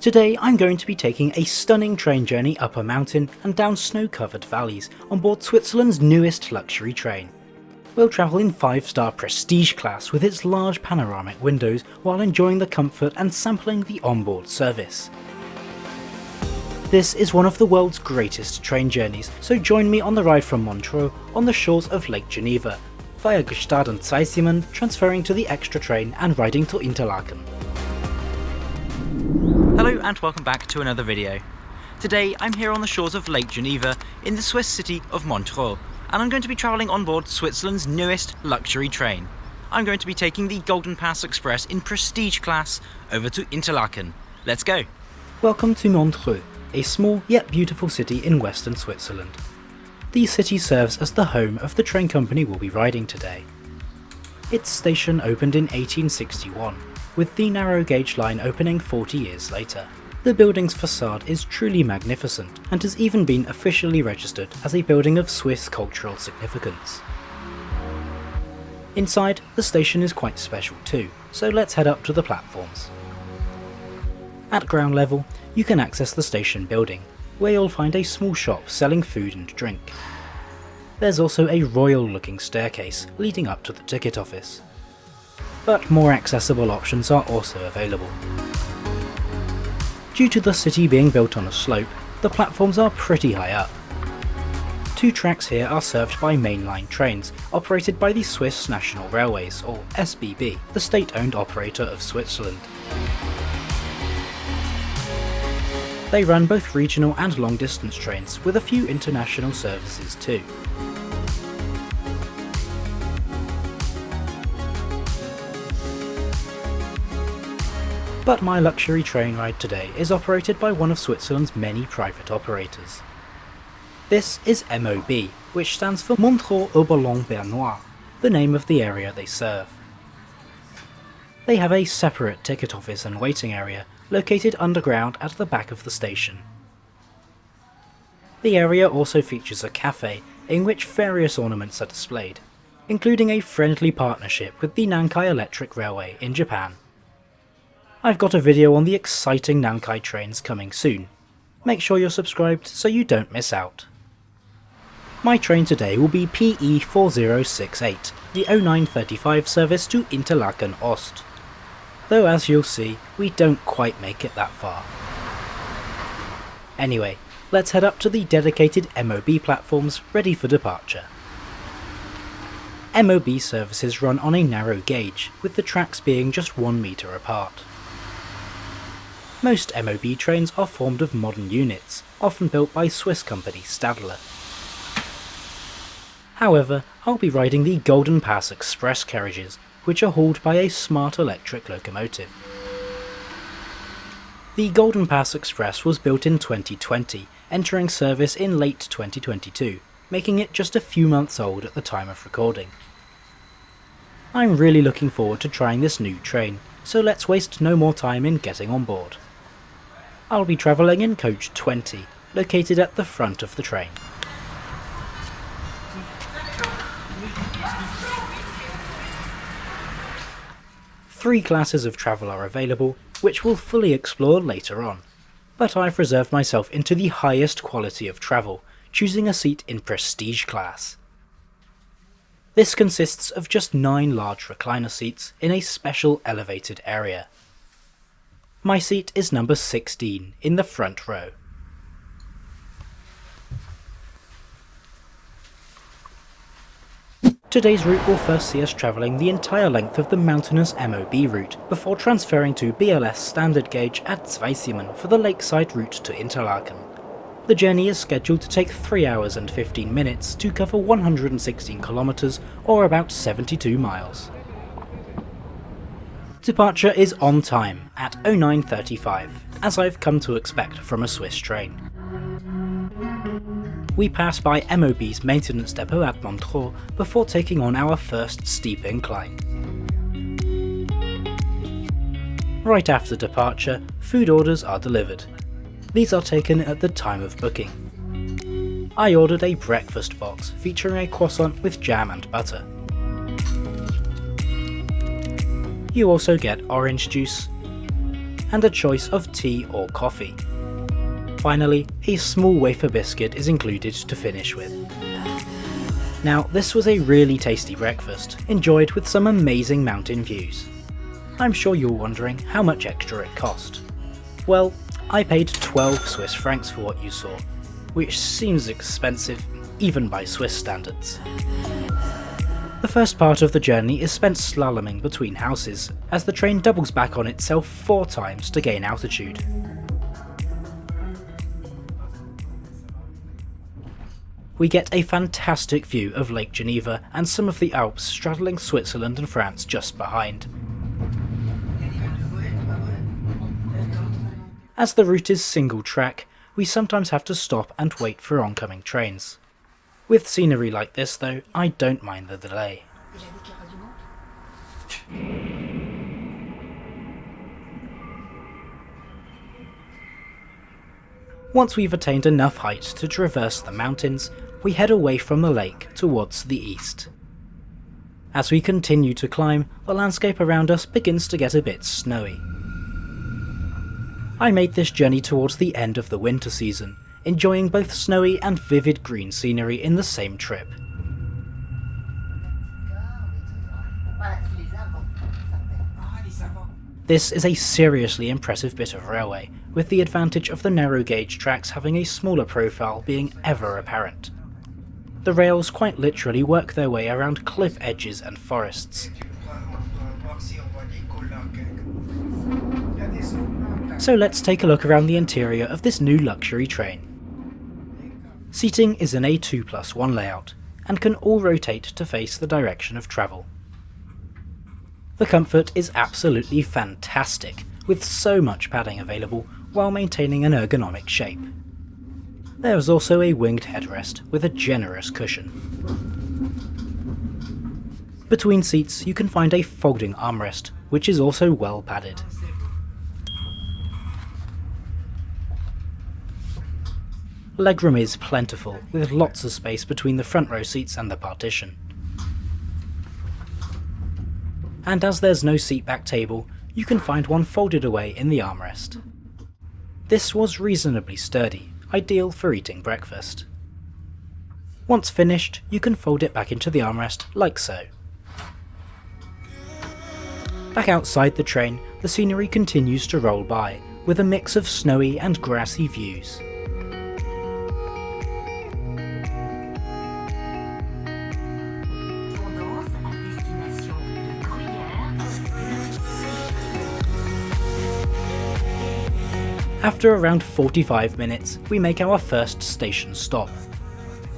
Today I'm going to be taking a stunning train journey up a mountain and down snow-covered valleys on board Switzerland's newest luxury train. We'll travel in 5-star prestige class with its large panoramic windows while enjoying the comfort and sampling the onboard service. This is one of the world's greatest train journeys, so join me on the ride from Montreux on the shores of Lake Geneva, via Gstaad and Zweisimmen, transferring to the extra train and riding to Interlaken. Hello and welcome back to another video. Today I'm here on the shores of Lake Geneva in the Swiss city of Montreux, and I'm going to be travelling on board Switzerland's newest luxury train. I'm going to be taking the GoldenPass Express in prestige class over to Interlaken. Let's go! Welcome to Montreux, a small yet beautiful city in western Switzerland. The city serves as the home of the train company we'll be riding today. Its station opened in 1861, with the narrow gauge line opening 40 years later. The building's facade is truly magnificent and has even been officially registered as a building of Swiss cultural significance. Inside, the station is quite special too, so let's head up to the platforms. At ground level, you can access the station building, where you'll find a small shop selling food and drink. There's also a royal-looking staircase leading up to the ticket office. But more accessible options are also available. Due to the city being built on a slope, the platforms are pretty high up. 2 tracks here are served by mainline trains, operated by the Swiss National Railways, or SBB, the state-owned operator of Switzerland. They run both regional and long-distance trains, with a few international services too. But my luxury train ride today is operated by one of Switzerland's many private operators. This is MOB, which stands for Montreux Oberland Bernois, the name of the area they serve. They have a separate ticket office and waiting area located underground at the back of the station. The area also features a cafe in which various ornaments are displayed, including a friendly partnership with the Nankai Electric Railway in Japan. I've got a video on the exciting Nankai trains coming soon. Make sure you're subscribed so you don't miss out. My train today will be PE 4068, the 0935 service to Interlaken Ost. Though as you'll see, we don't quite make it that far. Anyway, let's head up to the dedicated MOB platforms ready for departure. MOB services run on a narrow gauge, with the tracks being just 1 metre apart. Most MOB trains are formed of modern units, often built by Swiss company Stadler. However, I'll be riding the GoldenPass Express carriages, which are hauled by a smart electric locomotive. The GoldenPass Express was built in 2020, entering service in late 2022, making it just a few months old at the time of recording. I'm really looking forward to trying this new train, so let's waste no more time in getting on board. I'll be travelling in coach 20, located at the front of the train. Three classes of travel are available, which we'll fully explore later on, but I've reserved myself into the highest quality of travel, choosing a seat in prestige class. This consists of just 9 large recliner seats in a special elevated area. My seat is number 16 in the front row. Today's route will first see us travelling the entire length of the mountainous MOB route before transferring to BLS standard gauge at Zweisimmen for the Lakeside route to Interlaken. The journey is scheduled to take 3 hours and 15 minutes to cover 116 kilometres or about 72 miles. Departure is on time at 0935, as I've come to expect from a Swiss train. We pass by MOB's maintenance depot at Montreux before taking on our first steep incline. Right after departure, food orders are delivered. These are taken at the time of booking. I ordered a breakfast box featuring a croissant with jam and butter. You also get orange juice, and a choice of tea or coffee. Finally, a small wafer biscuit is included to finish with. Now, this was a really tasty breakfast, enjoyed with some amazing mountain views. I'm sure you're wondering how much extra it cost. Well, I paid 12 Swiss francs for what you saw, which seems expensive even by Swiss standards. The first part of the journey is spent slaloming between houses, as the train doubles back on itself 4 times to gain altitude. We get a fantastic view of Lake Geneva and some of the Alps straddling Switzerland and France just behind. As the route is single track, we sometimes have to stop and wait for oncoming trains. With scenery like this though, I don't mind the delay. Once we've attained enough height to traverse the mountains, we head away from the lake towards the east. As we continue to climb, the landscape around us begins to get a bit snowy. I made this journey towards the end of the winter season, enjoying both snowy and vivid green scenery in the same trip. This is a seriously impressive bit of railway, with the advantage of the narrow gauge tracks having a smaller profile being ever apparent. The rails quite literally work their way around cliff edges and forests. So let's take a look around the interior of this new luxury train. Seating is in a 2+1 layout, and can all rotate to face the direction of travel. The comfort is absolutely fantastic, with so much padding available while maintaining an ergonomic shape. There is also a winged headrest with a generous cushion. Between seats you can find a folding armrest, which is also well padded. Legroom is plentiful, with lots of space between the front row seats and the partition. And as there's no seatback table, you can find one folded away in the armrest. This was reasonably sturdy, ideal for eating breakfast. Once finished, you can fold it back into the armrest like so. Back outside the train, the scenery continues to roll by, with a mix of snowy and grassy views. After around 45 minutes, we make our first station stop.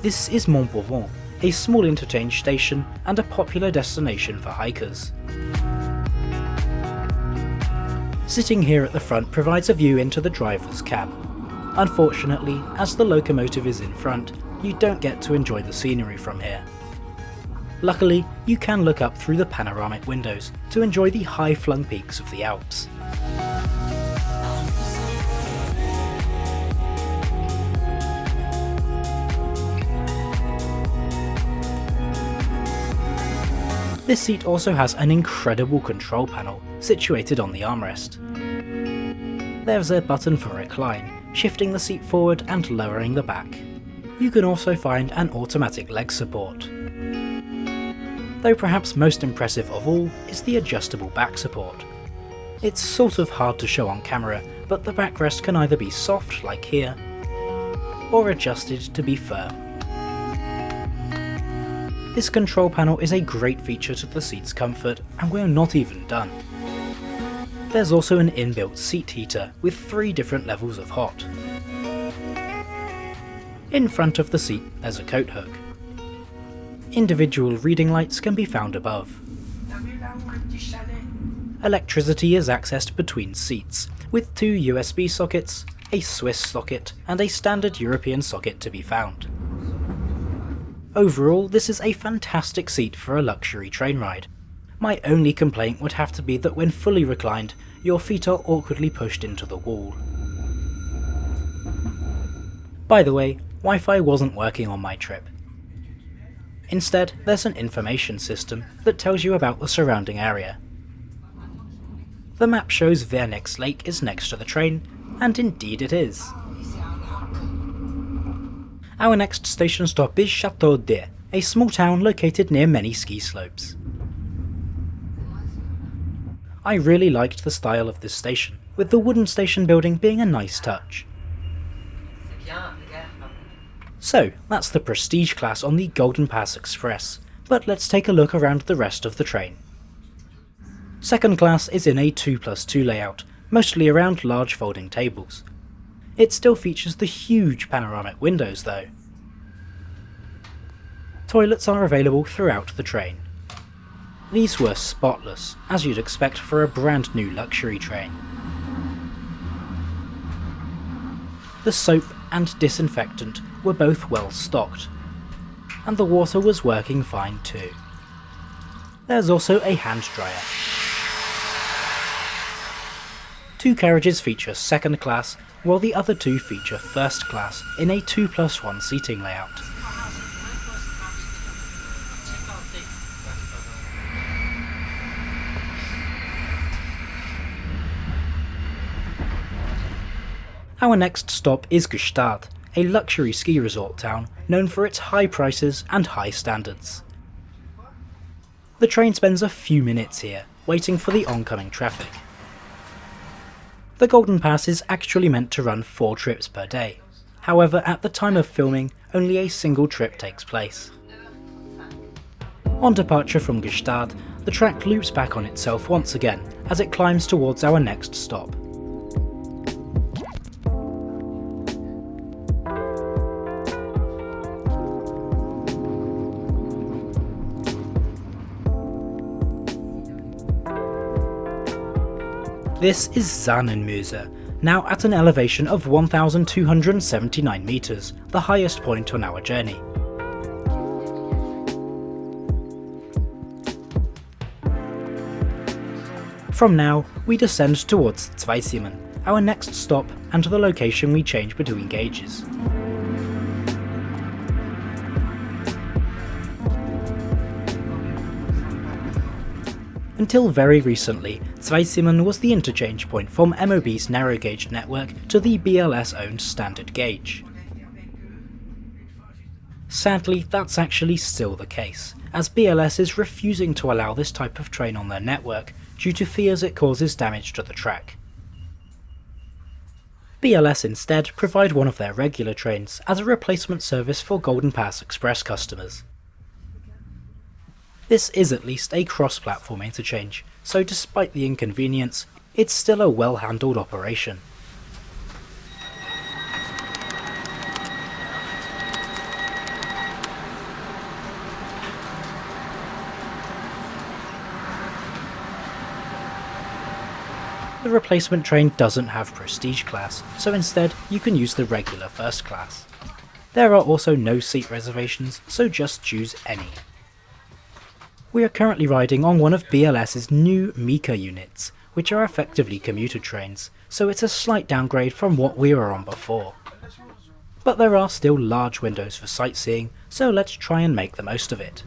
This is Montbovon, a small interchange station and a popular destination for hikers. Sitting here at the front provides a view into the driver's cab. Unfortunately, as the locomotive is in front, you don't get to enjoy the scenery from here. Luckily, you can look up through the panoramic windows to enjoy the high-flung peaks of the Alps. This seat also has an incredible control panel situated on the armrest. There's a button for recline, shifting the seat forward and lowering the back. You can also find an automatic leg support. Though perhaps most impressive of all is the adjustable back support. It's sort of hard to show on camera, but the backrest can either be soft like here, or adjusted to be firm. This control panel is a great feature to the seat's comfort, and we're not even done. There's also an inbuilt seat heater with 3 different levels of hot. In front of the seat there's a coat hook. Individual reading lights can be found above. Electricity is accessed between seats, with 2 USB sockets, a Swiss socket, and a standard European socket to be found. Overall, this is a fantastic seat for a luxury train ride. My only complaint would have to be that when fully reclined, your feet are awkwardly pushed into the wall. By the way, Wi-Fi wasn't working on my trip. Instead, there's an information system that tells you about the surrounding area. The map shows their next lake is next to the train, and indeed it is. Our next station stop is Chateau d'E, a small town located near many ski slopes. I really liked the style of this station, with the wooden station building being a nice touch. So, that's the prestige class on the GoldenPass Express, but let's take a look around the rest of the train. Second class is in a 2+2 layout, mostly around large folding tables. It still features the huge panoramic windows though. Toilets are available throughout the train. These were spotless, as you'd expect for a brand new luxury train. The soap and disinfectant were both well stocked, and the water was working fine too. There's also a hand dryer. 2 carriages feature second class, while the other 2 feature first class in a 2+1 seating layout. Our next stop is Gstaad, a luxury ski resort town known for its high prices and high standards. The train spends a few minutes here, waiting for the oncoming traffic. The GoldenPass is actually meant to run 4 trips per day, however at the time of filming only a single trip takes place. On departure from Gstaad, the track loops back on itself once again as it climbs towards our next stop. This is Sahnenmüse, now at an elevation of 1,279 meters, the highest point on our journey. From now, we descend towards Zweisimmen, our next stop and the location we change between gauges. Until very recently, Zweisimmen was the interchange point from MOB's narrow gauge network to the BLS-owned standard gauge. Sadly, that's actually still the case, as BLS is refusing to allow this type of train on their network due to fears it causes damage to the track. BLS instead provide one of their regular trains as a replacement service for GoldenPass Express customers. This is at least a cross-platform interchange, so despite the inconvenience, it's still a well-handled operation. The replacement train doesn't have prestige class, so instead you can use the regular first class. There are also no seat reservations, so just choose any. We are currently riding on one of BLS's new Mika units, which are effectively commuter trains, so it's a slight downgrade from what we were on before. But there are still large windows for sightseeing, so let's try and make the most of it.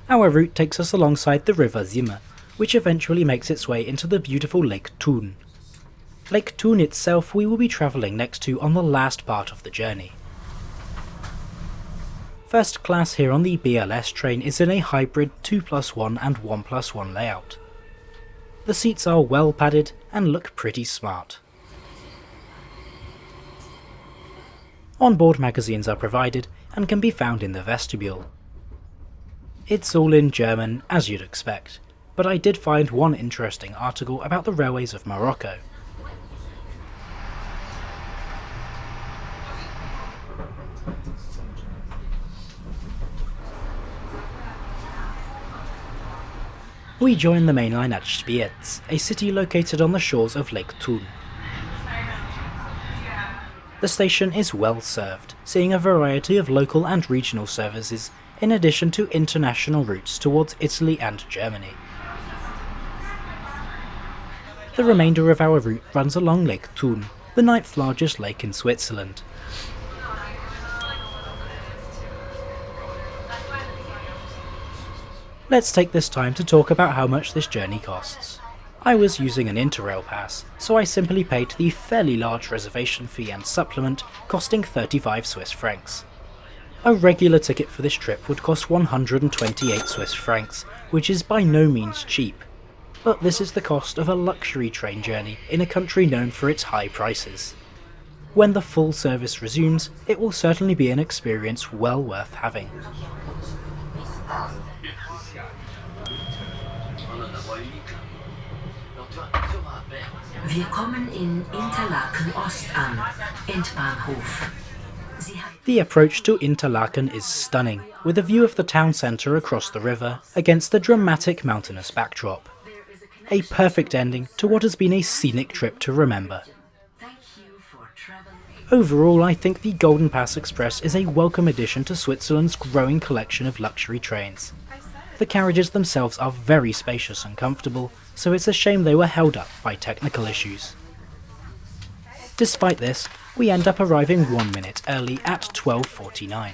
Our route takes us alongside the river Simme, which eventually makes its way into the beautiful Lake Thun. Lake Thun itself we will be travelling next to on the last part of the journey. First class here on the BLS train is in a hybrid 2+1 and 1+1 layout. The seats are well padded and look pretty smart. Onboard magazines are provided and can be found in the vestibule. It's all in German, as you'd expect, but I did find one interesting article about the railways of Morocco. We join the main line at Spiez, a city located on the shores of Lake Thun. The station is well served, seeing a variety of local and regional services, in addition to international routes towards Italy and Germany. The remainder of our route runs along Lake Thun, the 9th largest lake in Switzerland. Let's take this time to talk about how much this journey costs. I was using an Interrail pass, so I simply paid the fairly large reservation fee and supplement, costing 35 Swiss francs. A regular ticket for this trip would cost 128 Swiss francs, which is by no means cheap. But this is the cost of a luxury train journey in a country known for its high prices. When the full service resumes, it will certainly be an experience well worth having. Wir kommen in Interlaken Ost an, Endbahnhof. The approach to Interlaken is stunning, with a view of the town centre across the river against the dramatic mountainous backdrop. A perfect ending to what has been a scenic trip to remember. Overall, I think the GoldenPass Express is a welcome addition to Switzerland's growing collection of luxury trains. The carriages themselves are very spacious and comfortable, so it's a shame they were held up by technical issues. Despite this, we end up arriving 1 minute early at 12:49.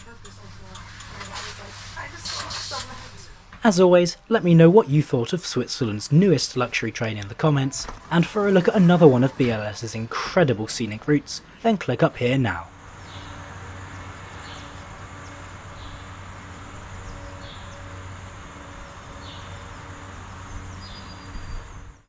As always, let me know what you thought of Switzerland's newest luxury train in the comments, and for a look at another one of BLS's incredible scenic routes, then click up here now.